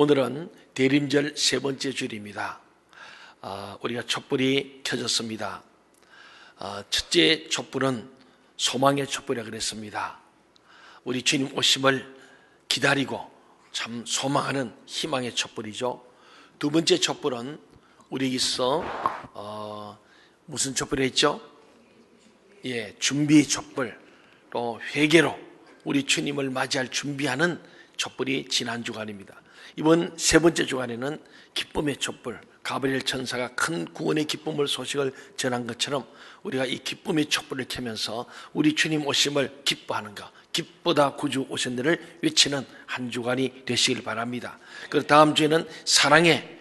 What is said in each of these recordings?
오늘은 대림절 세 번째 주일입니다. 우리가 촛불이 켜졌습니다. 첫째 촛불은 소망의 촛불이라 그랬습니다. 우리 주님 오심을 기다리고 참 소망하는 희망의 촛불이죠. 두 번째 촛불은 우리에게서 무슨 촛불이 있죠? 준비의 촛불, 또 회개로 우리 주님을 맞이할 준비하는 촛불이 지난 주간입니다. 이번 세 번째 주간에는 기쁨의 촛불, 가브리엘 천사가 큰 구원의 기쁨을 소식을 전한 것처럼 우리가 이 기쁨의 촛불을 켜면서 우리 주님 오심을 기뻐하는 것, 기쁘다 구주 오셨느를 외치는 한 주간이 되시길 바랍니다. 그리고 다음 주에는 사랑의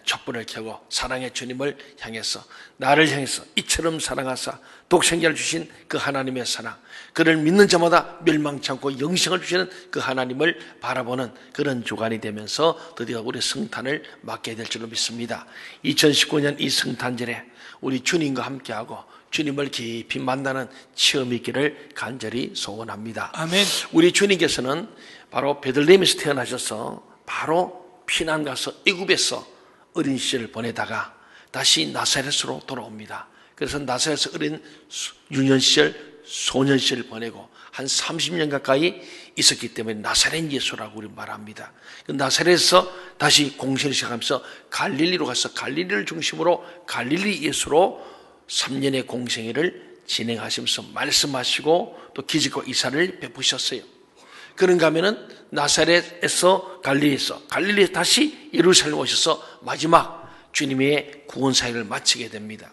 촛불을 켜고 사랑의 주님을 향해서, 나를 향해서 이처럼 사랑하사 독생자를 주신 그 하나님의 사랑, 그를 믿는 자마다 멸망치 않고 영생을 주시는 그 하나님을 바라보는 그런 주간이 되면서 드디어 우리 성탄을 맞게 될 줄로 믿습니다. 2019년 이 성탄절에 우리 주님과 함께하고 주님을 깊이 만나는 체험이 있기를 간절히 소원합니다. 아멘. 우리 주님께서는 바로 베들레헴에서 태어나셔서 바로 피난 가서 애굽에서 어린 시절을 보내다가 다시 나사렛으로 돌아옵니다. 그래서 나사렛에서 어린 유년 시절, 소년 시절을 보내고 한 30년 가까이 있었기 때문에 나사렛 예수라고 우리 말합니다. 나사렛에서 다시 공생을 시작하면서 갈릴리로 가서 갈릴리를 중심으로 갈릴리 예수로 3년의 공생애를 진행하시면서 말씀하시고 또 기적과 이사를 베푸셨어요. 그런가 하면은 나사렛에서 갈릴리에서 다시 예루살렘 오셔서 마지막 주님의 구원 사역을 마치게 됩니다.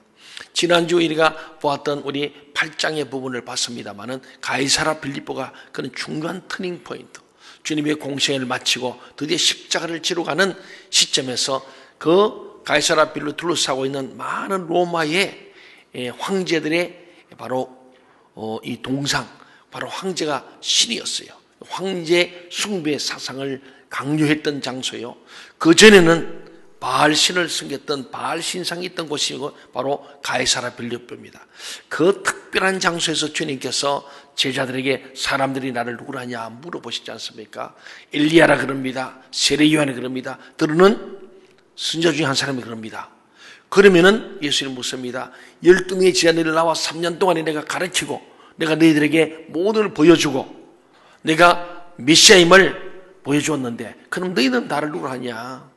지난주 우리가 보았던 우리 8장의 부분을 봤습니다만은 가이사라 빌립보가 그런 중요한 터닝 포인트, 주님의 공생애를 마치고 드디어 십자가를 지러 가는 시점에서 그 가이사라 빌립보를 둘러싸고 있는 많은 로마의 황제들의 바로 이 동상, 바로 황제가 신이었어요. 황제 숭배 사상을 강요했던 장소예요. 그 전에는 바알 신을 섬겼던 바알 신상이 있던 곳이고 바로 가이사라 빌립보입니다. 그 특별한 장소에서 주님께서 제자들에게 사람들이 나를 누구라냐 물어보시지 않습니까? 엘리야라 그럽니다. 세례 요한이 그럽니다. 들으는 선자 중에 한 사람이 그럽니다. 그러면은 예수님 묻습니다. 12명의 제자들이 나와 3년 동안에 내가 가르치고 내가 너희들에게 모든 걸 보여주고 내가 메시아임을 보여주었는데 그럼 너희는 나를 누구라 하냐?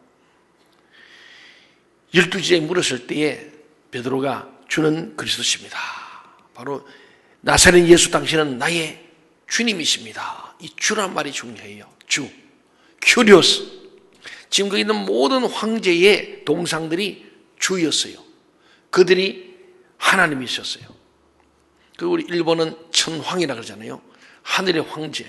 12제자에 물었을 때에 베드로가 주는 그리스도십니다. 바로 나사렛 예수 당신은 나의 주님이십니다. 이 주란 말이 중요해요. 주, 큐리오스. 지금 거기 있는 모든 황제의 동상들이 주였어요. 그들이 하나님이셨어요. 그 우리 일본은 천황이라 그러잖아요. 하늘의 황제.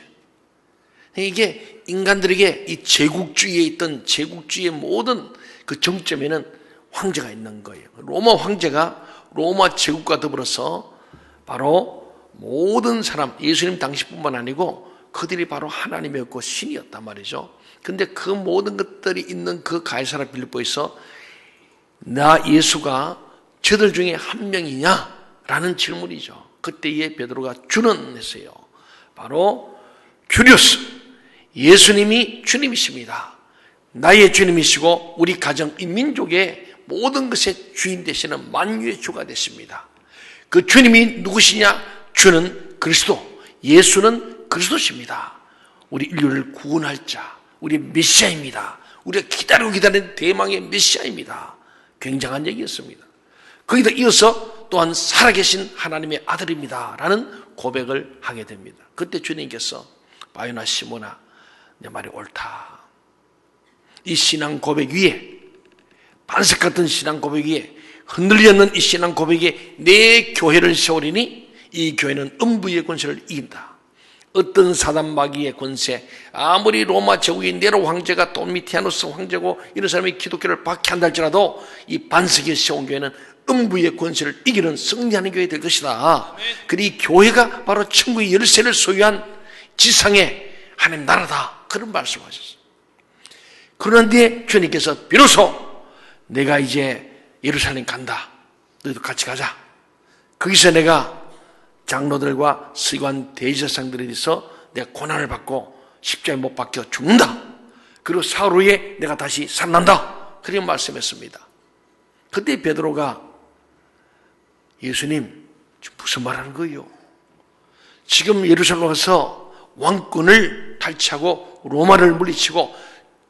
이게 인간들에게 이 제국주의에 있던 제국주의의 모든 그 정점에는 황제가 있는 거예요. 로마 황제가 로마 제국과 더불어서 바로 모든 사람, 예수님 당시뿐만 아니고 그들이 바로 하나님이었고 신이었단 말이죠. 근데 그 모든 것들이 있는 그 가이사라 빌립보에서 나 예수가 저들 중에 한 명이냐? 라는 질문이죠. 그때에 베드로가 주는 했어요. 바로 큐리오스, 예수님이 주님이십니다. 나의 주님이시고 우리 가정, 이 민족의 모든 것의 주인 되시는 만유의 주가 되십니다. 그 주님이 누구시냐? 주는 그리스도, 예수는 그리스도십니다. 우리 인류를 구원할 자, 우리 메시아입니다. 우리가 기다리고 기다리는 대망의 메시아입니다. 굉장한 얘기였습니다. 거기다 이어서 또한 살아계신 하나님의 아들입니다 라는 고백을 하게 됩니다. 그때 주님께서 바요나 시모나 내 말이 옳다. 이 신앙 고백 위에, 반석 같은 신앙 고백 위에, 흔들렸는 이 신앙 고백에 내 교회를 세우리니 이 교회는 음부의 권세를 이긴다. 어떤 사단 마귀의 권세, 아무리 로마 제국의 네로 황제가 도미티아누스 황제고 이런 사람이 기독교를 박해한다 할지라도 이 반석에 세운 교회는 음부의 권세를 이기는 승리하는 교회 될 것이다. 그리 교회가 바로 천국의 열쇠를 소유한 지상의 하나님 나라다. 그런 말씀하셨어요. 그런데 주님께서 비로소 내가 이제 예루살렘 간다. 너희도 같이 가자. 거기서 내가 장로들과 서기관 대제사장들에 대해서 내가 고난을 받고 십자가에 못 박혀 죽는다. 그리고 사흘 후에 내가 다시 살아난다. 그렇게 말씀했습니다. 그때 베드로가 예수님 무슨 말하는 거예요? 지금 예루살렘 가서 왕권을 탈취하고 로마를 물리치고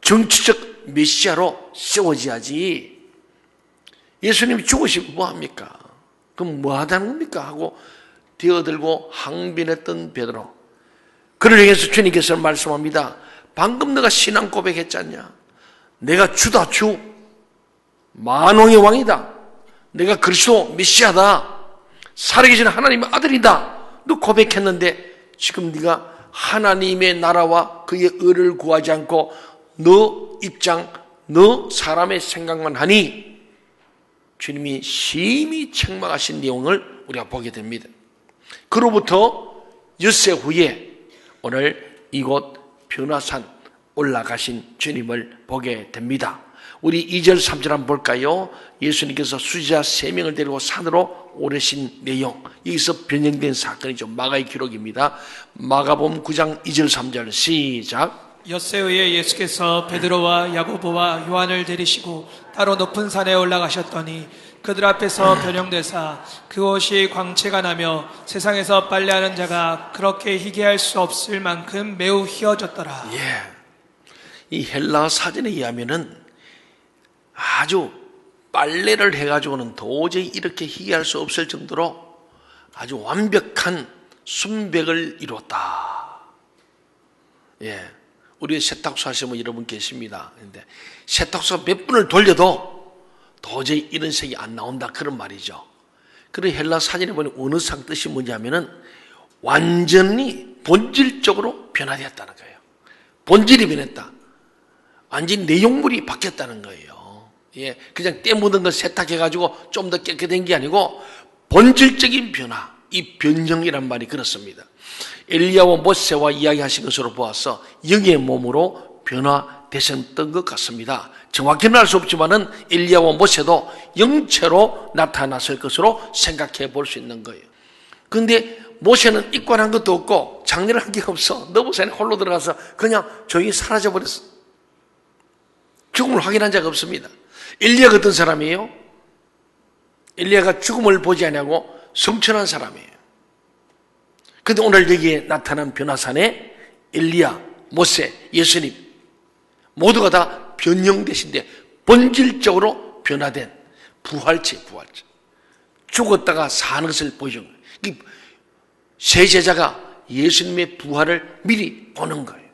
정치적 메시아로 세워져야지. 예수님이 죽으시면 뭐합니까? 그럼 뭐 하자는 겁니까? 하고 뛰어들고 항변했던 베드로. 그를 향해서 주님께서 말씀합니다. 방금 너가 신앙 고백했지 않냐? 내가 주다, 주. 만왕의 왕이다. 내가 그리스도 메시아다. 살아계신 하나님의 아들이다. 너 고백했는데 지금 네가 하나님의 나라와 그의 의를 구하지 않고 너 입장, 너 사람의 생각만 하니 주님이 심히 책망하신 내용을 우리가 보게 됩니다. 그로부터 엿새 후에 오늘 이곳 변화산 올라가신 주님을 보게 됩니다. 우리 2절 3절 한번 볼까요? 예수님께서 수지자 3명을 데리고 산으로 오르신 내용, 여기서 변형된 사건이죠. 마가의 기록입니다. 마가복음 9장 2절 3절 시작. 엿새 후에 예수께서 베드로와 야고보와 요한을 데리시고 따로 높은 산에 올라가셨더니 그들 앞에서 변형되사 그곳이 광채가 나며 세상에서 빨래하는 자가 그렇게 희게할 수 없을 만큼 매우 희어졌더라. 이 헬라 사전에 의하면은 아주 빨래를 해가지고는 도저히 이렇게 희귀할 수 없을 정도로 아주 완벽한 순백을 이뤘다. 우리 세탁소 하시는 분 여러분 계십니다. 근데 세탁소 몇 분을 돌려도 도저히 이런 색이 안 나온다. 그런 말이죠. 그런 헬라 사전에 보니 어느 상 뜻이 뭐냐면은 완전히 본질적으로 변화되었다는 거예요. 본질이 변했다. 완전히 내용물이 바뀌었다는 거예요. 그냥 때 묻은 거 세탁해가지고 좀 더 깨끗한 게 아니고 본질적인 변화, 이 변형이란 말이 그렇습니다. 엘리야와 모세와 이야기하신 것으로 보아서 영의 몸으로 변화되셨던 것 같습니다. 정확히는 알 수 없지만은 엘리야와 모세도 영체로 나타났을 것으로 생각해 볼 수 있는 거예요. 그런데 모세는 입관한 것도 없고 장례를 한 게 없어. 너부산에 홀로 들어가서 그냥 조용히 사라져버렸어. 죽음을 확인한 자가 없습니다. 엘리야가 어떤 사람이에요? 엘리야가 죽음을 보지 않냐고 성천한 사람이에요. 그런데 오늘 여기에 나타난 변화산에 엘리야, 모세, 예수님 모두가 다 변형되신데 본질적으로 변화된 부활체. 죽었다가 사는 것을 보여준 거예요. 세 제자가 예수님의 부활을 미리 보는 거예요.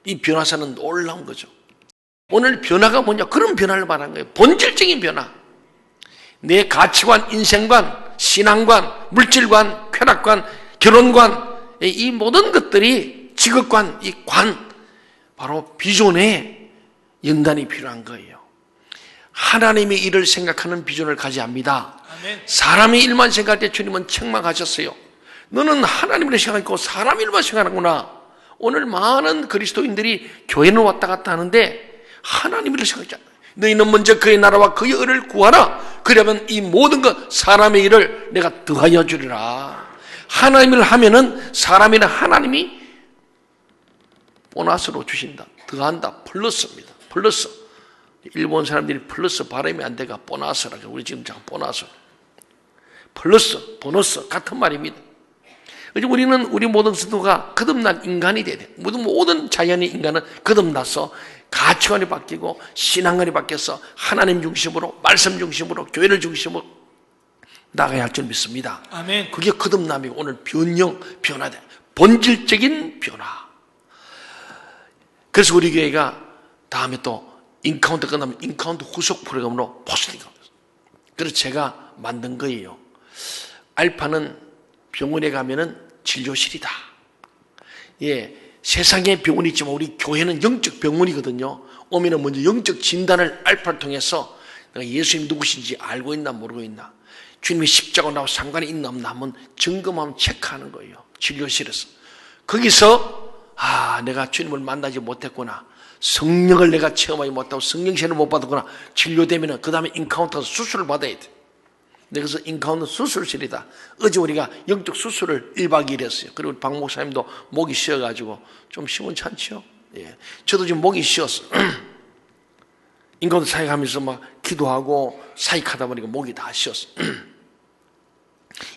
이 변화산은 놀라운 거죠. 오늘 변화가 뭐냐? 그런 변화를 말하는 거예요. 본질적인 변화. 내 가치관, 인생관, 신앙관, 물질관, 쾌락관, 결혼관, 이 모든 것들이 직업관, 이 관, 바로 비전에 연단이 필요한 거예요. 하나님의 일을 생각하는 비전을 가져야 합니다. 아멘. 사람의 일만 생각할 때 주님은 책망하셨어요. 너는 하나님을 생각하고 사람 일만 생각하는구나. 오늘 많은 그리스도인들이 교회는 왔다 갔다 하는데 하나님을 생각하지 않아요. 너희는 먼저 그의 나라와 그의 의를 구하라. 그러면 이 모든 것 사람의 일을 내가 더하여 주리라. 하나님을 하면은 사람이나 하나님이 보너스로 주신다. 더한다. 플러스입니다. 플러스. 일본 사람들이 플러스 발음이 안 돼가 보너스라고. 우리 지금 잠깐 보너스. 플러스, 보너스 같은 말입니다. 우리는 우리 모든 성도가 거듭난 인간이 돼야 돼. 모든 자연의 인간은 거듭나서 가치관이 바뀌고 신앙관이 바뀌어서 하나님 중심으로, 말씀 중심으로, 교회를 중심으로 나가야 할 줄 믿습니다. 아멘. 그게 거듭남이고 오늘 변화돼. 본질적인 변화. 그래서 우리 교회가 다음에 또 인카운트 끝나면 인카운트 후속 프로그램으로 포스팅가. 그래서 제가 만든 거예요. 알파는 병원에 가면은 진료실이다. 세상에 병원이 있지만 우리 교회는 영적 병원이거든요. 오면은 먼저 영적 진단을 알파를 통해서 내가 예수님 누구신지 알고 있나 모르고 있나, 주님의 십자가 나와 상관이 있나 없나 한번 점검하면 체크하는 거예요. 진료실에서. 거기서 내가 주님을 만나지 못했구나, 성령을 내가 체험하지 못하고 성령신을 못 받았구나, 진료되면은 그 다음에 인카운터 수술을 받아야 돼. 그래서 인카운트 수술실이다. 어제 우리가 영적 수술을 1박 2일 했어요. 그리고 박 목사님도 목이 쉬어가지고 좀 시원찮죠? 예. 저도 지금 목이 쉬었어요. 인간도 사역하면서 막 기도하고 사역하다 보니까 목이 다 쉬었어요.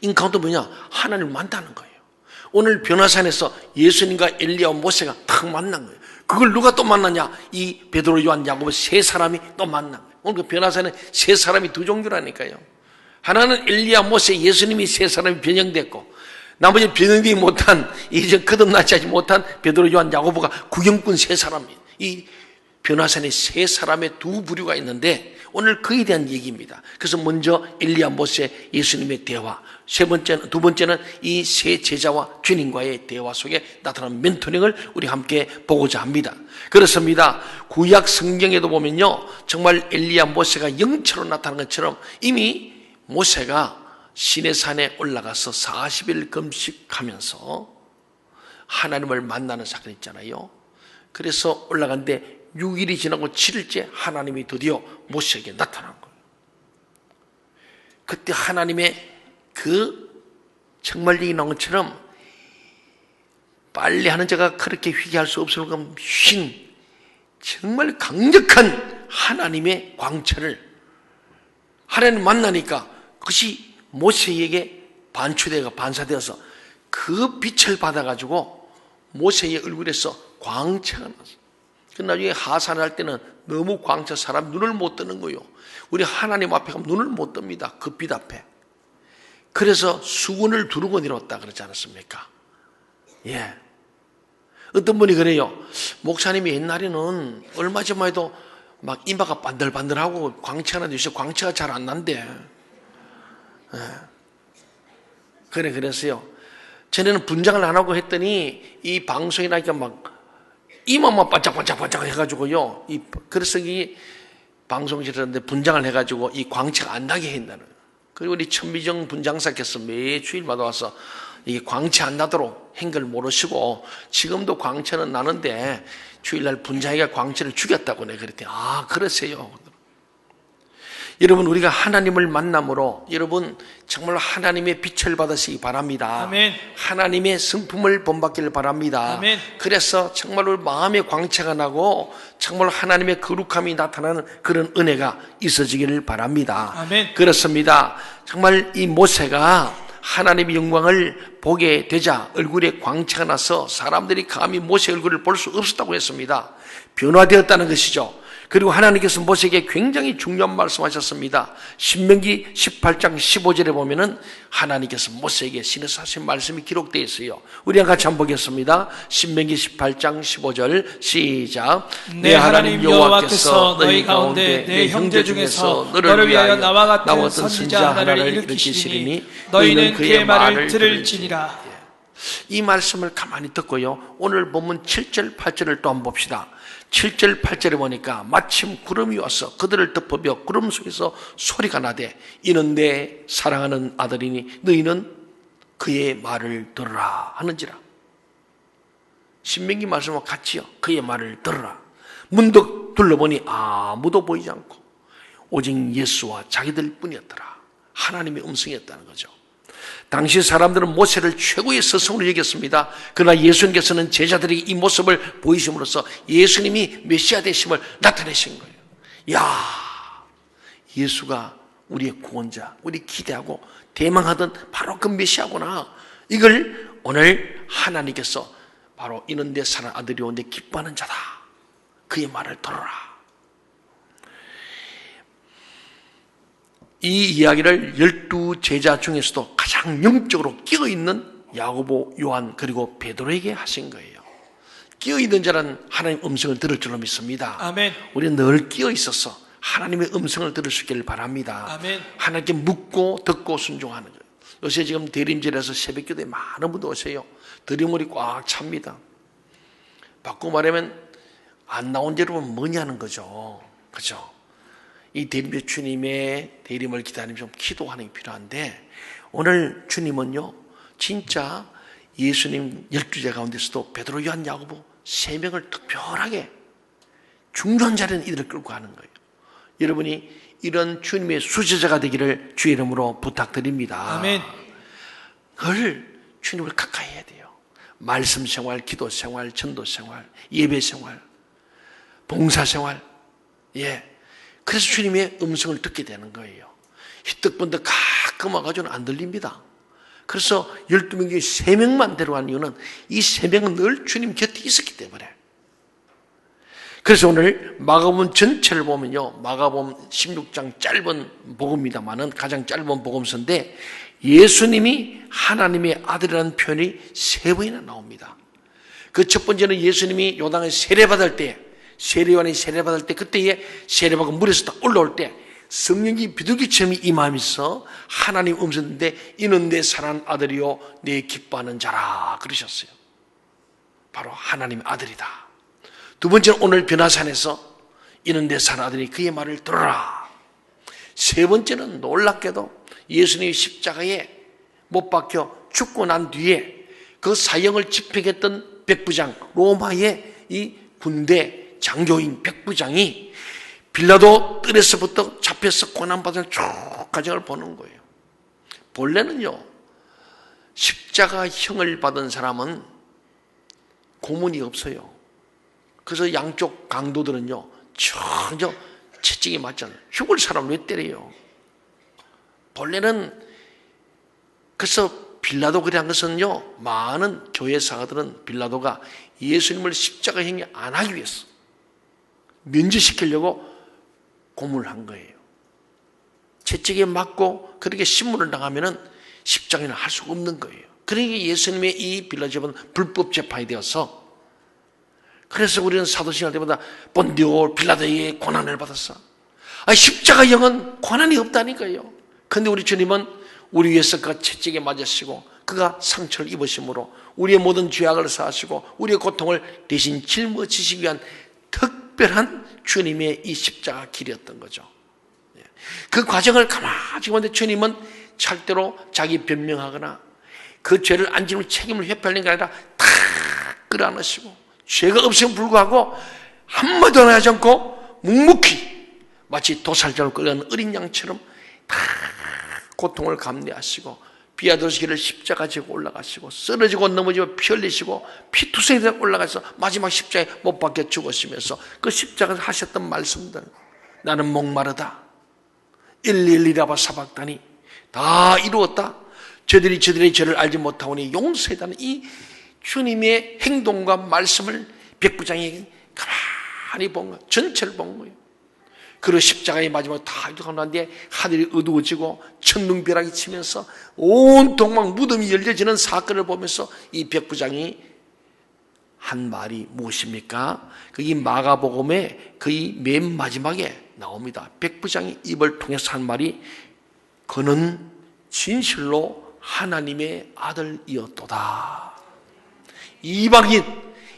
인간도 뭐냐? 하나님을 만나는 거예요. 오늘 변화산에서 예수님과 엘리야와 모세가 딱 만난 거예요. 그걸 누가 또 만나냐? 이 베드로, 요한, 야고보 세 사람이 또 만난 거예요. 오늘 그 변화산에 세 사람이 두 종류라니까요. 하나는 엘리야, 모세, 예수님이 세 사람이 변형됐고, 나머지 변형되지 못한, 이제 거듭나지 하지 못한 베드로, 요한, 야고보가 구경꾼 세 사람이에요. 이 변화산에 세 사람의 두 부류가 있는데 오늘 그에 대한 얘기입니다. 그래서 먼저 엘리야, 모세, 예수님의 대화, 두 번째는 이 세 제자와 주님과의 대화 속에 나타난 멘토링을 우리 함께 보고자 합니다. 그렇습니다. 구약 성경에도 보면요, 정말 엘리야, 모세가 영처로 나타난 것처럼 이미 모세가 시내산에 올라가서 40일 금식하면서 하나님을 만나는 사건이 있잖아요. 그래서 올라갔는데 6일이 지나고 7일째 하나님이 드디어 모세에게 나타난 거예요. 그때 하나님의 그 정말 이 나온 것처럼 빨래하는 자가 그렇게 회개할 수 없을 만큼 흰 정말 강력한 하나님의 광채를 하나님 만나니까 그것이 모세에게 반사되어서 그 빛을 받아가지고 모세의 얼굴에서 광채가 났어요. 나중에 하산을 할 때는 너무 광채 사람 눈을 못 뜨는 거예요. 우리 하나님 앞에 가면 눈을 못 뜹니다. 그 빛 앞에. 그래서 수건을 두르고 내려왔다 그러지 않았습니까? 예. 어떤 분이 그래요. 목사님이 옛날에는 얼마 전만 해도 막 이마가 반들반들하고 광채가 나는데 요새 광채가 잘 안 난대. 예. 그랬어요. 전에는 분장을 안 하고 했더니 이 방송이 나니까 막 이마만 반짝반짝 해가지고요. 그래서 이 방송실에 분장을 해가지고 이 광채가 안 나게 한다는. 그리고 우리 천미정 분장사께서 매주일마다 와서 이게 광채 안 나도록 한 걸 모르시고 지금도 광채는 나는데 주일날 분장이가 광채를 죽였다고 내가 그랬더니 아, 그러세요. 여러분, 우리가 하나님을 만남으로 여러분 정말 하나님의 빛을 받으시기 바랍니다. 아멘. 하나님의 성품을 본받기를 바랍니다. 아멘. 그래서 정말 우리 마음의 광채가 나고 정말 하나님의 거룩함이 나타나는 그런 은혜가 있어지기를 바랍니다. 아멘. 그렇습니다. 정말 이 모세가 하나님의 영광을 보게 되자 얼굴에 광채가 나서 사람들이 감히 모세 얼굴을 볼 수 없었다고 했습니다. 변화되었다는 것이죠. 그리고 하나님께서 모세에게 굉장히 중요한 말씀하셨습니다. 신명기 18장 15절에 보면은 하나님께서 모세에게 신에서 하신 말씀이 기록되어 있어요. 우리가 같이 한번 보겠습니다. 신명기 18장 15절 시작. 내 하나님 여호와께서 너희 가운데 내 형제 중에서 너를 위하여 나와 같은 선지자 하나를 일으키시리니 너희는 그의 말을 들을지니라. 이 말씀을 가만히 듣고요, 오늘 본문 7절 8절을 또 한번 봅시다. 7절 8절에 보니까 마침 구름이 와서 그들을 덮어며 구름 속에서 소리가 나되 이는 내 사랑하는 아들이니 너희는 그의 말을 들으라 하는지라. 신명기 말씀과 같이요, 그의 말을 들으라. 문득 둘러보니 아무도 보이지 않고 오직 예수와 자기들 뿐이었더라. 하나님의 음성이었다는 거죠. 당시 사람들은 모세를 최고의 스승으로 여겼습니다. 그러나 예수님께서는 제자들에게 이 모습을 보이심으로써 예수님이 메시아 되심을 나타내신 거예요. 야, 예수가 우리의 구원자, 우리 기대하고 대망하던 바로 그 메시아구나. 이걸 오늘 하나님께서 바로 이는 내 사랑하는 아들이 오는데 기뻐하는 자다. 그의 말을 들어라. 이 이야기를 12 제자 중에서도 가장 영적으로 끼어있는 야고보, 요한 그리고 베드로에게 하신 거예요. 끼어있는 자는 하나님의 음성을 들을 줄로 믿습니다. 아멘. 우리는 늘 끼어있어서 하나님의 음성을 들을 수 있기를 바랍니다. 아멘. 하나님께 묻고 듣고 순종하는 거예요. 요새 지금 대림절에서 새벽기도에 많은 분들 오세요. 드림물이 꽉 찹니다. 바꾸고 말하면 안 나온 여러분 뭐냐는 거죠. 그렇죠? 이 대림절 주님의 대림을 기다리면 좀 기도하는 게 필요한데, 오늘 주님은요 진짜 예수님 12제자 가운데서도 베드로, 요한, 야고보 3명을 특별하게 중요한 자리는 이들을 끌고 가는 거예요. 여러분이 이런 주님의 수제자가 되기를 주의 이름으로 부탁드립니다. 아멘. 늘 주님을 가까이 해야 돼요. 말씀 생활, 기도 생활, 전도 생활, 예배 생활, 봉사 생활. 예. 그래서 주님의 음성을 듣게 되는 거예요. 희떡번떡 가끔 와가지고는 안 들립니다. 그래서 12명 중에 3명만 데려간 이유는 이 3명은 늘 주님 곁에 있었기 때문에. 그래서 오늘 마가복음 전체를 보면요, 마가복음 16장 짧은 복음입니다만은 가장 짧은 복음서인데 예수님이 하나님의 아들이라는 표현이 3번이나 나옵니다. 그 첫 번째는 예수님이 요단에 세례받을 때, 세례요한이 세례받을 때, 그때에 세례받고 물에서 딱 올라올 때 성령이 비둘기처럼 임하면서 하나님 음성인데 이는 내 사랑하는 아들이요 내 기뻐하는 자라 그러셨어요. 바로 하나님의 아들이다. 두 번째는 오늘 변화산에서 이는 내 사랑하는 아들이 그의 말을 들어라. 세 번째는 놀랍게도 예수님이 십자가에 못 박혀 죽고 난 뒤에 그 사형을 집행했던 백부장, 로마의 이 군대 장교인 백부장이 빌라도 뜰에서부터 잡혀서 고난받은 쭉 과정을 보는 거예요. 본래는요, 십자가형을 받은 사람은 고문이 없어요. 그래서 양쪽 강도들은요, 전혀 채찍이 맞잖아요. 죽을 사람 왜 때려요? 본래는, 그래서 빌라도 그래 한 것은요, 많은 교회 사가들은 빌라도가 예수님을 십자가형이 안 하기 위해서 면제시키려고 고문을 한 거예요. 채찍에 맞고 그렇게 신문을 당하면은 십자가는 할 수가 없는 거예요. 그러니까 예수님의 이 빌라도는 불법 재판이 되어서, 그래서 우리는 사도신경 때마다 본디오 빌라도의 고난을 받았어. 십자가형은 고난이 없다니까요. 그런데 우리 주님은 우리 위해서 그가 채찍에 맞으시고 그가 상처를 입으심으로 우리의 모든 죄악을 사하시고 우리의 고통을 대신 짊어지시기 위한 특별한 주님의 이 십자가 길이었던 거죠. 그 과정을 가만히 보는데 주님은 절대로 자기 변명하거나 그 죄를 안 지는 책임을 회피하는 게 아니라 다 끌어안으시고 죄가 없음에 불구하고 한마디도 하지 않고 묵묵히 마치 도살자를 끌어가는 어린 양처럼 다 고통을 감내하시고 비아도시기를 십자가 지고 올라가시고 쓰러지고 넘어지고 피 흘리시고 피투성이 되어 올라가서 마지막 십자가에 못 박혀 죽으시면서 그 십자가에서 하셨던 말씀들, 나는 목마르다, 일일이라바 사박다니, 다 이루었다, 저들이 저들의 죄를 알지 못하오니 용서해달라는 이 주님의 행동과 말씀을 백부장이 가만히 본 거예요. 전체를 본 거예요. 그리고 십자가의 마지막에 다 이루고 난 뒤에 하늘이 어두워지고 천둥벼락이 치면서 온 동방 무덤이 열려지는 사건을 보면서 이 백부장이 한 말이 무엇입니까? 이 마가복음의 거의 맨 마지막에 나옵니다. 백부장이 입을 통해서 한 말이 그는 진실로 하나님의 아들이었도다. 이방인,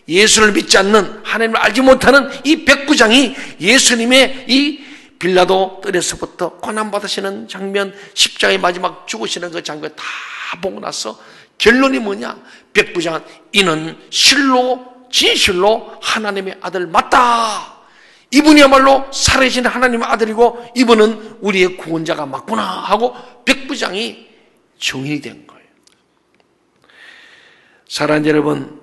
예수를 믿지 않는, 하나님을 알지 못하는 이 백부장이 예수님의 이 빌라도 뜰에서부터 고난받으시는 장면, 십자가의 마지막 죽으시는 그 장면 다 보고 나서 결론이 뭐냐? 백부장은 이는 실로 진실로 하나님의 아들 맞다. 이분이야말로 살아계신 하나님의 아들이고 이분은 우리의 구원자가 맞구나 하고 백부장이 증인이 된 거예요. 사랑하는 여러분,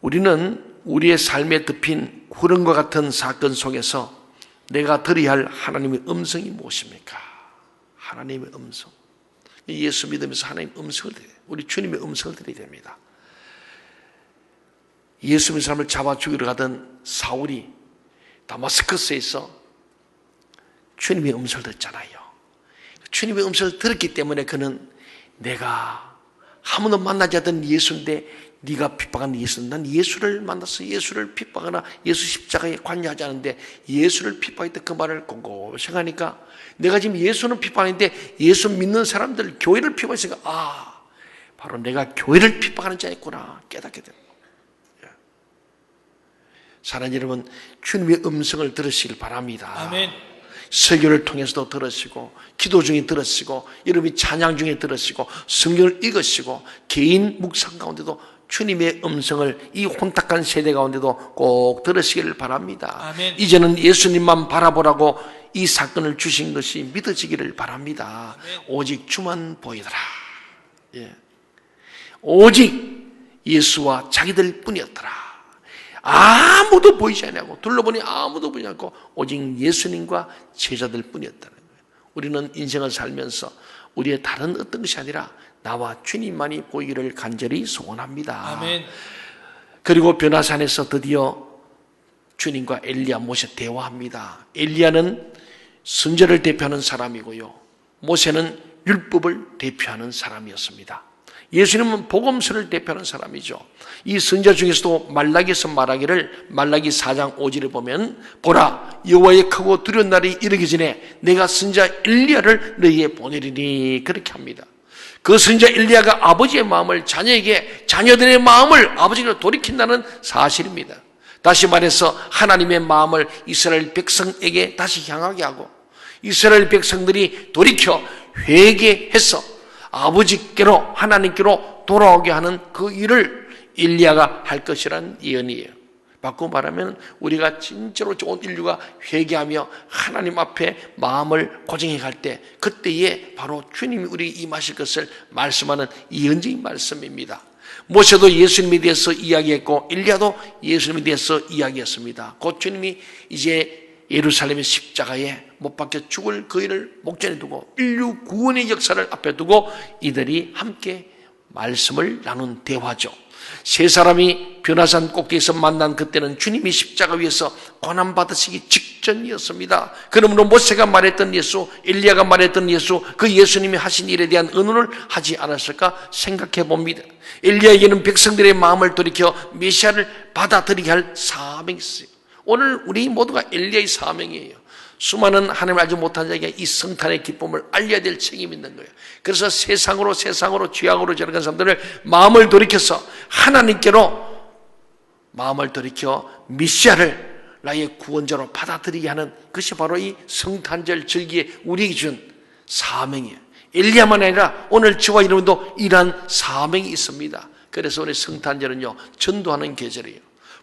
우리는 우리의 삶에 덮인 구름과 같은 사건 속에서 내가 들어야 할 하나님의 음성이 무엇입니까? 하나님의 음성. 예수 믿으면서 하나님의 음성을 드려야 돼요. 우리 주님의 음성을 드려야 됩니다. 예수 믿는 사람을 잡아 죽이러 가던 사울이 다마스커스에서 주님의 음성을 듣잖아요. 주님의 음성을 들었기 때문에 그는 내가 한 번도 만나지 않던 예수인데 네가 핍박한 예수는 난 예수를 만나서 예수를 핍박하거나 예수 십자가에 관여하지 않은데 예수를 핍박했던 그 말을 곰곰이 생각하니까 내가 지금 예수는 핍박하는데 예수 믿는 사람들 교회를 핍박했으니까 바로 내가 교회를 핍박하는 자였구나 깨닫게 됩니다. 사랑하는 여러분, 주님의 음성을 들으시길 바랍니다. 아멘. 설교를 통해서도 들으시고 기도 중에 들으시고 여러분이 찬양 중에 들으시고 성경을 읽으시고 개인 묵상 가운데도 주님의 음성을 이 혼탁한 세대 가운데도 꼭 들으시기를 바랍니다. 아멘. 이제는 예수님만 바라보라고 이 사건을 주신 것이 믿어지기를 바랍니다. 아멘. 오직 주만 보이더라. 예. 오직 예수와 자기들 뿐이었더라. 아무도 보이지 않고 둘러보니 아무도 보이지 않고 오직 예수님과 제자들 뿐이었다는 거예요. 우리는 인생을 살면서 우리의 다른 어떤 것이 아니라 나와 주님만이 보이기를 간절히 소원합니다. 아멘. 그리고 변화산에서 드디어 주님과 엘리야 모세 대화합니다. 엘리야는 선지자를 대표하는 사람이고요, 모세는 율법을 대표하는 사람이었습니다. 예수님은 복음서를 대표하는 사람이죠. 이 선지자 중에서도 말라기에서 말하기를, 말라기 4장 5절에 보면 보라, 여호와의 크고 두려운 날이 이르기 전에 내가 선지자 엘리야를 너희에게 보내리니, 그렇게 합니다. 그 선지자 엘리야가 아버지의 마음을 자녀에게, 자녀들의 마음을 아버지로 돌이킨다는 사실입니다. 다시 말해서 하나님의 마음을 이스라엘 백성에게 다시 향하게 하고 이스라엘 백성들이 돌이켜 회개해서 아버지께로, 하나님께로 돌아오게 하는 그 일을 엘리야가 할 것이라는 예언이에요. 바꾸고 말하면 우리가 진짜로 온 인류가 회개하며 하나님 앞에 마음을 고정해 갈 때, 그때에 바로 주님이 우리에게 임하실 것을 말씀하는 예언적인 말씀입니다. 모세도 예수님에 대해서 이야기했고 엘리야도 예수님에 대해서 이야기했습니다. 곧 주님이 이제 예루살렘의 십자가에 못 박혀 죽을 그 일을 목전에 두고 인류 구원의 역사를 앞에 두고 이들이 함께 말씀을 나눈 대화죠. 세 사람이 변화산 꼭대기에서 만난 그때는 주님이 십자가 위에서 고난받으시기 직전이었습니다. 그러므로 모세가 말했던 예수, 엘리야가 말했던 예수, 그 예수님이 하신 일에 대한 의논을 하지 않았을까 생각해 봅니다. 엘리야에게는 백성들의 마음을 돌이켜 메시아를 받아들이게 할 사명이 있어요. 오늘 우리 모두가 엘리야의 사명이에요. 수많은 하나님을 알지 못한 자에게 이 성탄의 기쁨을 알려야 될 책임이 있는 거예요. 그래서 세상으로 죄악으로 저러는 사람들을 마음을 돌이켜서 하나님께로 마음을 돌이켜 메시아를 나의 구원자로 받아들이게 하는 것이 바로 이 성탄절 절기에 우리에게 준 사명이에요. 엘리야만 아니라 오늘 저와 여러분도 이러한 사명이 있습니다. 그래서 우리 성탄절은요, 전도하는 계절이에요.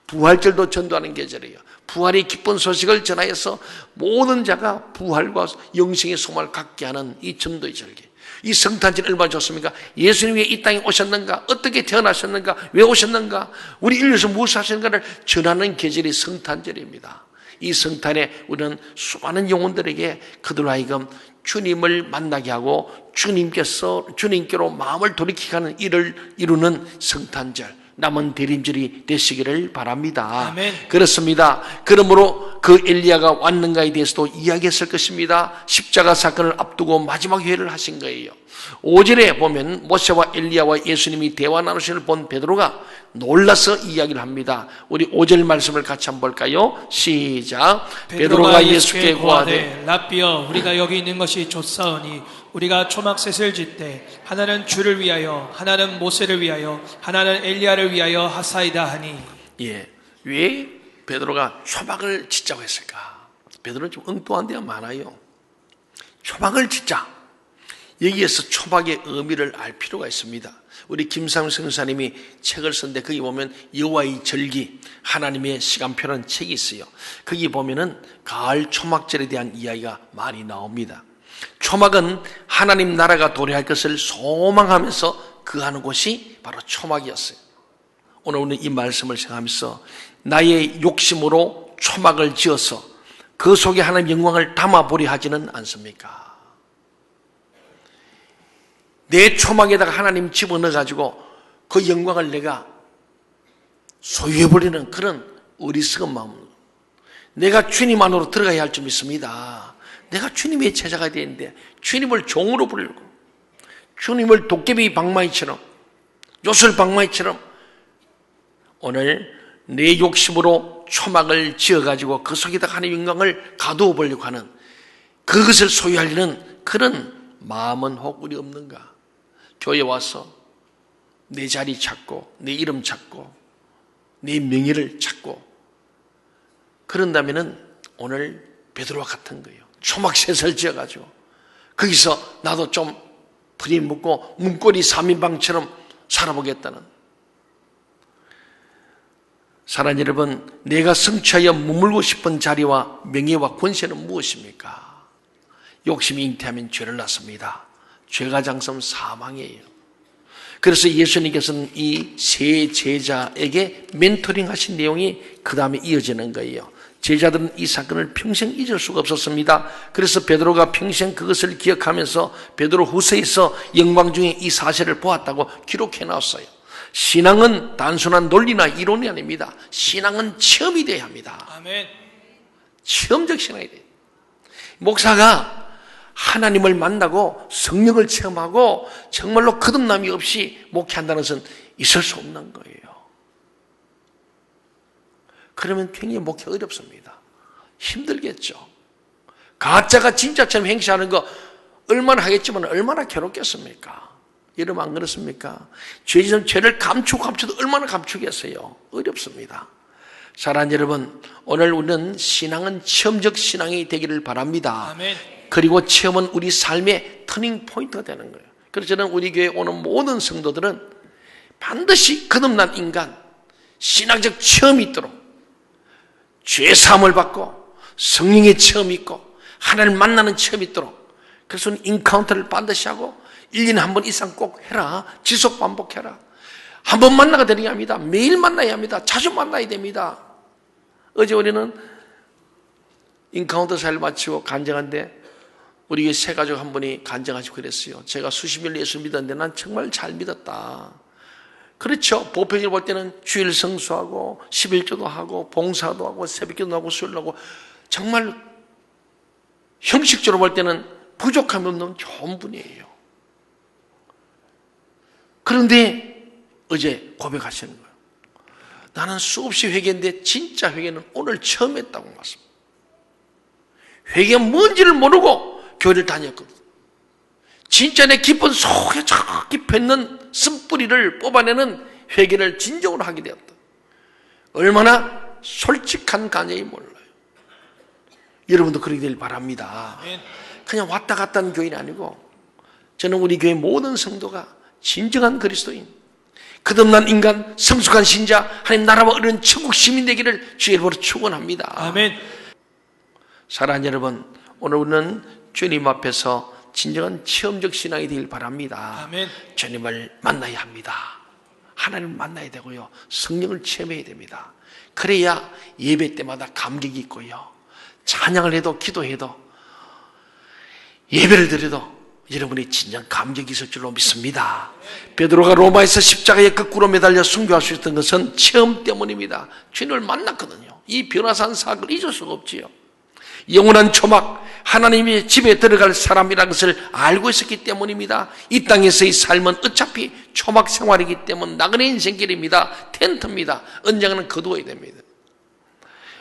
부활절도 전도하는 계절이에요. 부활의 기쁜 소식을 전하여서 모든 자가 부활과 영생의 소망을 갖게 하는 이 전도의 절기. 이 성탄절 얼마나 좋습니까? 예수님이 왜 이 땅에 오셨는가? 어떻게 태어나셨는가? 왜 오셨는가? 우리 인류에서 무엇을 하셨는가를 전하는 계절이 성탄절입니다. 이 성탄에 우리는 수많은 영혼들에게 그들로 하여금 주님을 만나게 하고 주님께로 마음을 돌이키게 하는 일을 이루는 성탄절, 남은 대림절이 되시기를 바랍니다. 아멘. 그렇습니다. 그러므로 그 엘리야가 왔는가에 대해서도 이야기했을 것입니다. 십자가 사건을 앞두고 마지막 회를 하신 거예요. 5절에 보면 모세와 엘리야와 예수님이 대화 나누시는 걸 본 베드로가 놀라서 이야기를 합니다. 우리 5절 말씀을 같이 한번 볼까요? 시작. 베드로가 예수께 고하되 라삐여, 우리가 여기 있는 것이 좋사오니 우리가 초막셋을 짓되 하나는 주를 위하여, 하나는 모세를 위하여, 하나는 엘리야를 위하여 하사이다 하니. 예, 왜 베드로가 초막을 짓자고 했을까? 베드로는 좀 엉뚱한 데가 많아요. 초막을 짓자. 여기에서 초막의 의미를 알 필요가 있습니다. 우리 김상훈 선생님이 책을 쓴데 거기 보면 여호와의 절기, 하나님의 시간표라는 책이 있어요. 거기 보면은 가을 초막절에 대한 이야기가 많이 나옵니다. 초막은 하나님 나라가 도래할 것을 소망하면서 거하는 곳이 바로 초막이었어요. 오늘 우리는 이 말씀을 생각하면서 나의 욕심으로 초막을 지어서 그 속에 하나님의 영광을 담아보려 하지는 않습니까? 내 초막에다가 하나님 집어넣어가지고 그 영광을 내가 소유해버리는 그런 어리석은 마음. 내가 주님 안으로 들어가야 할 줄 믿습니다. 내가 주님의 제자가 되는데 주님을 종으로 부르고 주님을 도깨비 방망이처럼, 요술 방망이처럼 오늘 내 욕심으로 초막을 지어가지고 그 속에다가 하나님의 영광을 가두어 보려고 하는, 그것을 소유하려는 그런 마음은 혹 우리 없는가? 교회 와서 내 자리 찾고 내 이름 찾고 내 명예를 찾고 그런다면은 오늘 베드로와 같은 거예요. 초막셋을 지어가지고 거기서 나도 좀 풀이 묶고 문고리 3인방처럼 살아보겠다는. 사랑하는 여러분, 내가 성취하여 머물고 싶은 자리와 명예와 권세는 무엇입니까? 욕심이 잉태하면 죄를 낳습니다. 죄가 장성 사망이에요. 그래서 예수님께서는 이 세 제자에게 멘토링 하신 내용이 그 다음에 이어지는 거예요. 제자들은 이 사건을 평생 잊을 수가 없었습니다. 그래서 베드로가 평생 그것을 기억하면서 베드로 후서에서 영광 중에 이 사실을 보았다고 기록해 놨어요. 신앙은 단순한 논리나 이론이 아닙니다. 신앙은 체험이 돼야 합니다. 아멘. 체험적 신앙이 돼요. 목사가 하나님을 만나고 성령을 체험하고 정말로 거듭남이 없이 목회한다는 것은 있을 수 없는 거예요. 그러면 굉장히 목회 어렵습니다. 힘들겠죠. 가짜가 진짜처럼 행시하는 거 얼마나 하겠지만 얼마나 괴롭겠습니까? 여러분 안 그렇습니까? 죄를 감추고도 얼마나 감추겠어요? 어렵습니다. 사랑하는 여러분, 오늘 우리는 신앙은 체험적 신앙이 되기를 바랍니다. 아멘. 그리고 체험은 우리 삶의 터닝 포인트가 되는 거예요. 그래서 저는 우리 교회에 오는 모든 성도들은 반드시 거듭난 인간, 신앙적 체험이 있도록 죄 사함을 받고 성령의 체험이 있고 하나님을 만나는 체험이 있도록, 그래서 인카운터를 반드시 하고 1년에 한 번 이상 꼭 해라. 지속 반복해라. 한 번 만나가 되는 게 아닙니다. 매일 만나야 합니다. 자주 만나야 됩니다. 어제 우리는 인카운터 사를 마치고 간증한데 우리 세 가족 한 분이 간증하시고 그랬어요. 제가 수십 년 예수 믿었는데 난 정말 잘 믿었다. 그렇죠. 보편적으로 볼 때는 주일 성수하고 11조도 하고 봉사도 하고 새벽기도 하고 수요일도 하고 정말 형식적으로 볼 때는 부족함이 없는 좋은 분이에요. 그런데 어제 고백하시는 거예요. 나는 수없이 회개했는데 진짜 회개는 오늘 처음 했다고 말씀합니다. 회개가 뭔지를 모르고 교회를 다녔거든. 진짜 내 깊은 속에 저 깊이 있는 쓴뿌리를 뽑아내는 회개를 진정으로 하게 되었다. 얼마나 솔직한 간증이 몰라요. 여러분도 그렇게 되길 바랍니다. 그냥 왔다 갔다 하는 교인이 아니고 저는 우리 교회 모든 성도가 진정한 그리스도인, 거듭난 인간, 성숙한 신자, 하나님 나라와 이런 천국 시민 되기를 주의 이름으로 축원합니다. 아멘. 사랑하는 여러분, 오늘 우리는 주님 앞에서 진정한 체험적 신앙이 되길 바랍니다. 아멘. 주님을 만나야 합니다. 하나님을 만나야 되고요. 성령을 체험해야 됩니다. 그래야 예배 때마다 감격이 있고요. 찬양을 해도 기도해도 예배를 드려도 여러분이 진정 감격이 있을 줄로 믿습니다. 베드로가 로마에서 십자가에 거꾸로 매달려 순교할 수 있었던 것은 체험 때문입니다. 주님을 만났거든요. 이 변화산 사건을 잊을 수가 없지요. 영원한 초막, 하나님의 집에 들어갈 사람이라는 것을 알고 있었기 때문입니다. 이 땅에서의 삶은 어차피 초막 생활이기 때문에 나그네 인생길입니다. 텐트입니다. 언젠가는 거두어야 됩니다.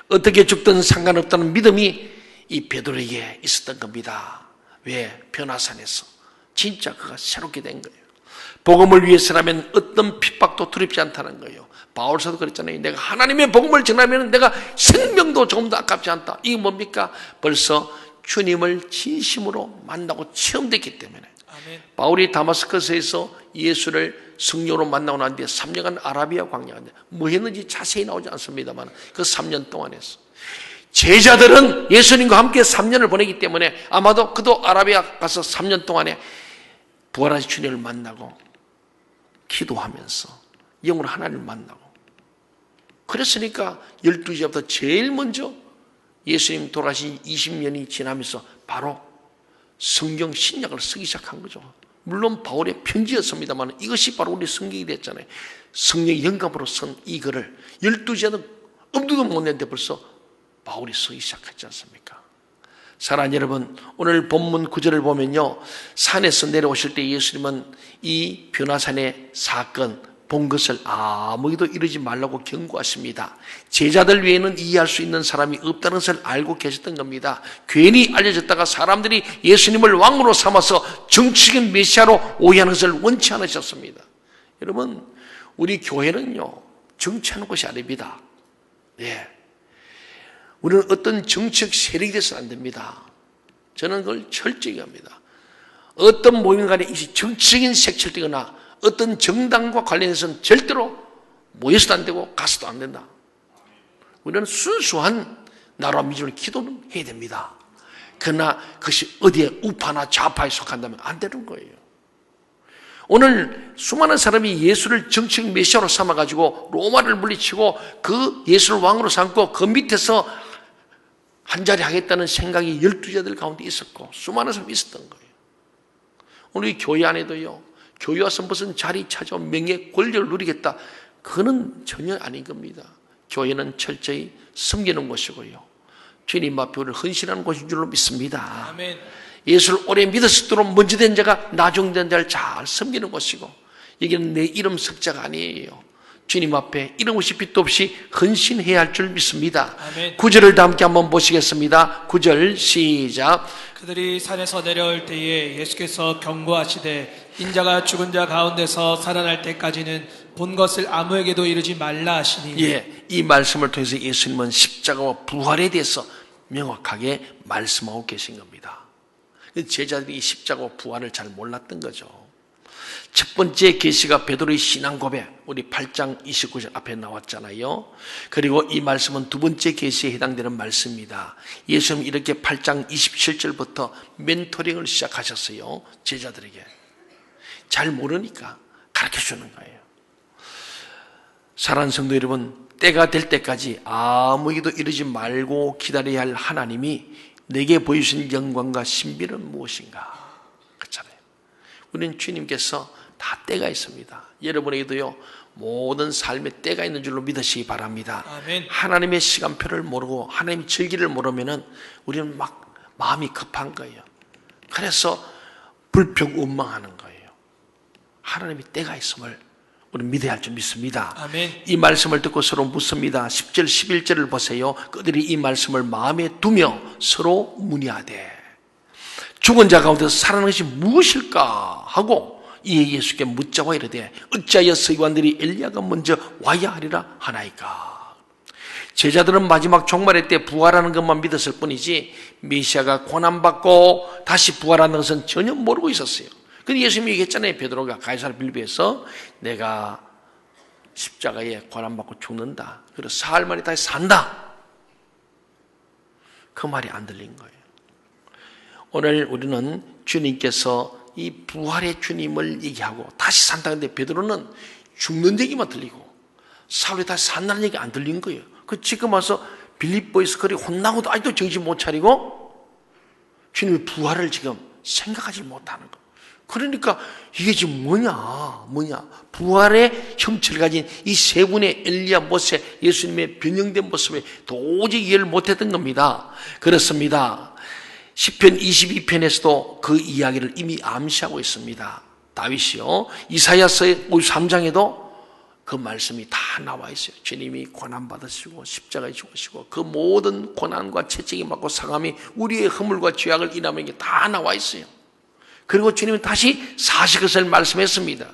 어떻게 죽든 상관없다는 믿음이 이 베드로에게 있었던 겁니다. 왜? 변화산에서 진짜 그가 새롭게 된 거예요. 복음을 위해서라면 어떤 핍박도 두렵지 않다는 거예요. 바울서도 그랬잖아요. 내가 하나님의 복음을 전하면 내가 생명도 조금 더 아깝지 않다. 이게 뭡니까? 벌써 주님을 진심으로 만나고 체험됐기 때문에. 아멘. 바울이 다마스커스에서 예수를 성령으로 만나고 난 뒤에 3년간 아라비아 광야인데 뭐 했는지 자세히 나오지 않습니다만 그 3년 동안 했어. 제자들은 예수님과 함께 3년을 보내기 때문에 아마도 그도 아라비아 가서 3년 동안에 부활하신 주님을 만나고 기도하면서 영으로 하나님을 만나고, 그랬으니까 12제부터 제일 먼저 예수님 돌아가신 20년이 지나면서 바로 성경 신약을 쓰기 시작한 거죠. 물론 바울의 편지였습니다만 이것이 바로 우리 성경이 됐잖아요. 성령의 영감으로 쓴 이 글을 12제는 엄두도 못 냈는데 벌써 바울이 쓰기 시작했지 않습니까? 사랑하는 여러분, 오늘 본문 9절을 보면요, 산에서 내려오실 때 예수님은 이 변화산의 사건 본 것을 아무에도 이르지 말라고 경고하십니다. 제자들 외에는 이해할 수 있는 사람이 없다는 것을 알고 계셨던 겁니다. 괜히 알려졌다가 사람들이 예수님을 왕으로 삼아서 정치적인 메시아로 오해하는 것을 원치 않으셨습니다. 여러분, 우리 교회는요, 정치하는 것이 아닙니다. 예. 우리는 어떤 정치적 세력이 돼서는 안 됩니다. 저는 그걸 철저히 합니다. 어떤 모임 간에 이 정치적인 색채를 띠거나 어떤 정당과 관련해서는 절대로 모여서도 안 되고 가서도 안 된다. 우리는 순수한 나라와 민족을 기도는 해야 됩니다. 그러나 그것이 어디에 우파나 좌파에 속한다면 안 되는 거예요. 오늘 수많은 사람이 예수를 정식 메시아로 삼아가지고 로마를 물리치고 그 예수를 왕으로 삼고 그 밑에서 한자리 하겠다는 생각이 12제자들 가운데 있었고 수많은 사람이 있었던 거예요. 오늘 이 교회 안에도요, 교회 와서 무슨 자리 찾아온 명예 권력을 누리겠다, 그거는 전혀 아닌 겁니다. 교회는 철저히 섬기는 곳이고요, 주님 앞에 우리를 헌신하는 곳인 줄로 믿습니다. 아멘. 예수를 오래 믿었도록 먼저 된 자가 나중된 자를 잘 섬기는 곳이고, 여기는 내 이름 석자가 아니에요. 주님 앞에 이름 없이 빛도 없이 헌신해야 할 줄 믿습니다. 아멘. 9절을 다 함께 한번 보시겠습니다. 9절 시작. 그들이 산에서 내려올 때에 예수께서 경고하시되 인자가 죽은 자 가운데서 살아날 때까지는 본 것을 아무에게도 이르지 말라 하시니. 예, 이 말씀을 통해서 예수님은 십자가와 부활에 대해서 명확하게 말씀하고 계신 겁니다. 제자들이 십자가와 부활을 잘 몰랐던 거죠. 첫 번째 계시가 베드로의 신앙 고백, 우리 8장 29절 앞에 나왔잖아요. 그리고 이 말씀은 두 번째 계시에 해당되는 말씀입니다. 예수님은 이렇게 8장 27절부터 멘토링을 시작하셨어요. 제자들에게. 잘 모르니까 가르쳐주는 거예요. 사랑하는 성도 여러분, 때가 될 때까지 아무에게도 이르지 말고 기다려야 할 하나님이 내게 보여주신 영광과 신비는 무엇인가? 그렇잖아요. 우리는 주님께서 다 때가 있습니다. 여러분에게도요, 모든 삶에 때가 있는 줄로 믿으시기 바랍니다. 아멘. 하나님의 시간표를 모르고 하나님의 절기를 모르면은 우리는 막 마음이 급한 거예요. 그래서 불평원망하는 거예요. 하나님의 때가 있음을 우리는 믿어야 할 줄 믿습니다. 아멘. 이 말씀을 듣고 서로 묻습니다. 10절 11절을 보세요. 그들이 이 말씀을 마음에 두며 서로 문의하되 죽은 자 가운데서 살아난 것이 무엇일까 하고 이에 예수께 묻자고 이르되 어찌하여 서기관들이 엘리야가 먼저 와야 하리라 하나이까. 제자들은 마지막 종말의 때 부활하는 것만 믿었을 뿐이지 메시아가 고난받고 다시 부활하는 것은 전혀 모르고 있었어요. 근데 예수님이 얘기했잖아요. 베드로가 가이사랴 빌립보에서 내가 십자가에 고난받고 죽는다, 그리고 사흘 만에 다시 산다, 그 말이 안 들린 거예요. 오늘 우리는 주님께서 이 부활의 주님을 얘기하고 다시 산다는데 베드로는 죽는 얘기만 들리고 사울이 다시 산다는 얘기 안 들린 거예요. 그 지금 와서 빌립보에서 그리 혼나고도 아직도 정신 못 차리고 주님의 부활을 지금 생각하지 못하는 거예요. 그러니까 이게 지금 뭐냐 부활의 형체를 가진 이 세 분의 엘리야, 모세, 예수님의 변형된 모습에 도저히 이해를 못했던 겁니다. 그렇습니다. 시편 22편에서도 그 이야기를 이미 암시하고 있습니다. 다윗이요, 이사야서 53장에도 그 말씀이 다 나와 있어요. 주님이 고난받으시고 십자가에 죽으시고 그 모든 고난과 채찍이 맞고 상함이 우리의 허물과 죄악을 인하는 게 다 나와 있어요. 그리고 주님은 다시 사실 것을 말씀했습니다.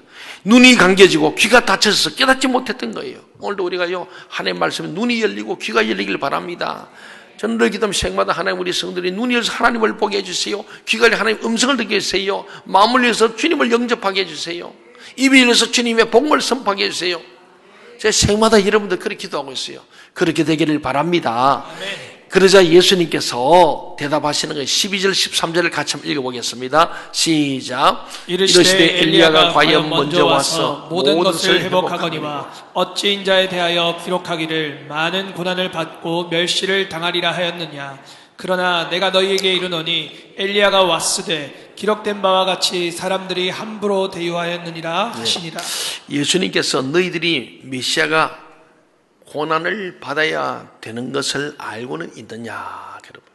눈이 감겨지고 귀가 닫혀서 깨닫지 못했던 거예요. 오늘도 우리가요, 하나님의 말씀에 눈이 열리고 귀가 열리길 바랍니다. 저는 늘 기도하면 생마다 하나님 우리 성들이 눈이 열려서 하나님을 보게 해주세요. 귀가 열려 하나님 음성을 듣게 해주세요. 마음을 열어서 주님을 영접하게 해주세요. 입이 열려서 주님의 복음을 선포하게 해주세요. 제가 생마다 여러분들 그렇게 기도하고 있어요. 그렇게 되기를 바랍니다. 아멘. 그러자 예수님께서 대답하시는 거예요. 12절 13절을 같이 한번 읽어보겠습니다. 시작. 이르시되 엘리야가 과연 먼저 와서 모든 것을 회복하거니와 어찌 인자에 대하여 기록하기를 많은 고난을 받고 멸시를 당하리라 하였느냐. 그러나 내가 너희에게 이르노니 엘리야가 왔으되 기록된 바와 같이 사람들이 함부로 대우하였느니라 하시니라. 예수님께서 너희들이 메시아가 고난을 받아야 되는 것을 알고는 있느냐, 여러분.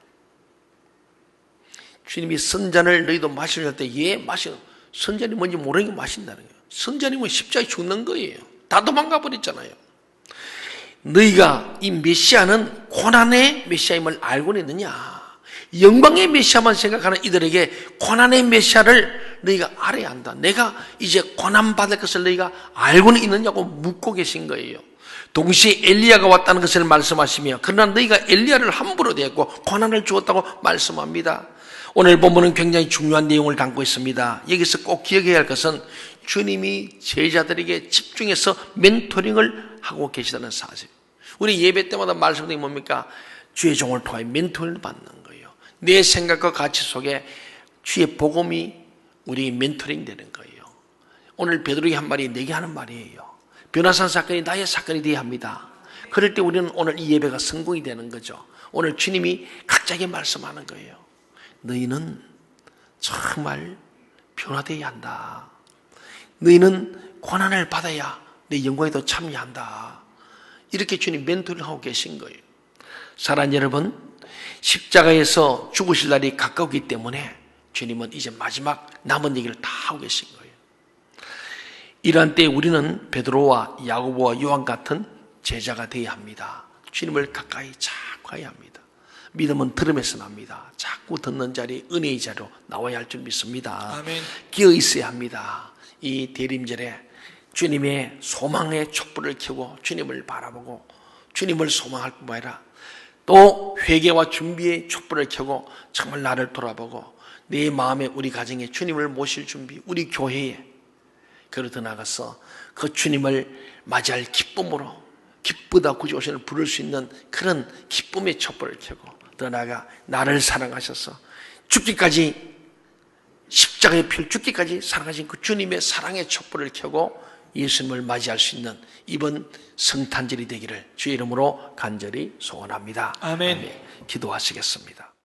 주님이 선잔을 너희도 마시려 때 예 마시는, 선잔이 뭔지 모르는 게 마신다는 거예요. 선잔이면 십자가에 죽는 거예요. 다 도망가 버렸잖아요. 너희가 이 메시아는 고난의 메시아임을 알고는 있느냐. 영광의 메시아만 생각하는 이들에게 고난의 메시아를 너희가 알아야 한다. 내가 이제 고난받을 것을 너희가 알고는 있느냐고 묻고 계신 거예요. 동시에 엘리야가 왔다는 것을 말씀하시며 그러나 너희가 엘리야를 함부로 대했고 고난을 주었다고 말씀합니다. 오늘 본문은 굉장히 중요한 내용을 담고 있습니다. 여기서 꼭 기억해야 할 것은 주님이 제자들에게 집중해서 멘토링을 하고 계시다는 사실. 우리 예배 때마다 말씀드린 게 뭡니까? 주의 종을 통해 멘토링을 받는 거예요. 내 생각과 가치 속에 주의 복음이 우리 멘토링 되는 거예요. 오늘 베드로에게 한 말이 내게 하는 말이에요. 변화산 사건이 나의 사건이 되어야 합니다. 그럴 때 우리는 오늘 이 예배가 성공이 되는 거죠. 오늘 주님이 각자에게 말씀하는 거예요. 너희는 정말 변화되어야 한다. 너희는 고난을 받아야 내 영광에도 참여한다. 이렇게 주님 멘토를 하고 계신 거예요. 사랑하는 여러분, 십자가에서 죽으실 날이 가까우기 때문에 주님은 이제 마지막 남은 얘기를 다 하고 계신 거예요. 이러한 때에 우리는 베드로와 야고보와 요한 같은 제자가 되어야 합니다. 주님을 가까이 자꾸 가야 합니다. 믿음은 들음에서 납니다. 자꾸 듣는 자리, 은혜의 자리로 나와야 할 줄 믿습니다. 아멘. 끼어 있어야 합니다. 이 대림절에 주님의 소망의 촛불을 켜고 주님을 바라보고 주님을 소망할 뿐만 아니라 또 회개와 준비의 촛불을 켜고 정말 나를 돌아보고 내 마음에 우리 가정에 주님을 모실 준비, 우리 교회에 그로 더 나가서 그 주님을 맞이할 기쁨으로 기쁘다 구주오신을 부를 수 있는 그런 기쁨의 촛불을 켜고 더 나아가 나를 사랑하셔서 죽기까지 십자가의 피를 죽기까지 사랑하신 그 주님의 사랑의 촛불을 켜고 예수님을 맞이할 수 있는 이번 성탄절이 되기를 주의 이름으로 간절히 소원합니다. 아멘. 기도하시겠습니다.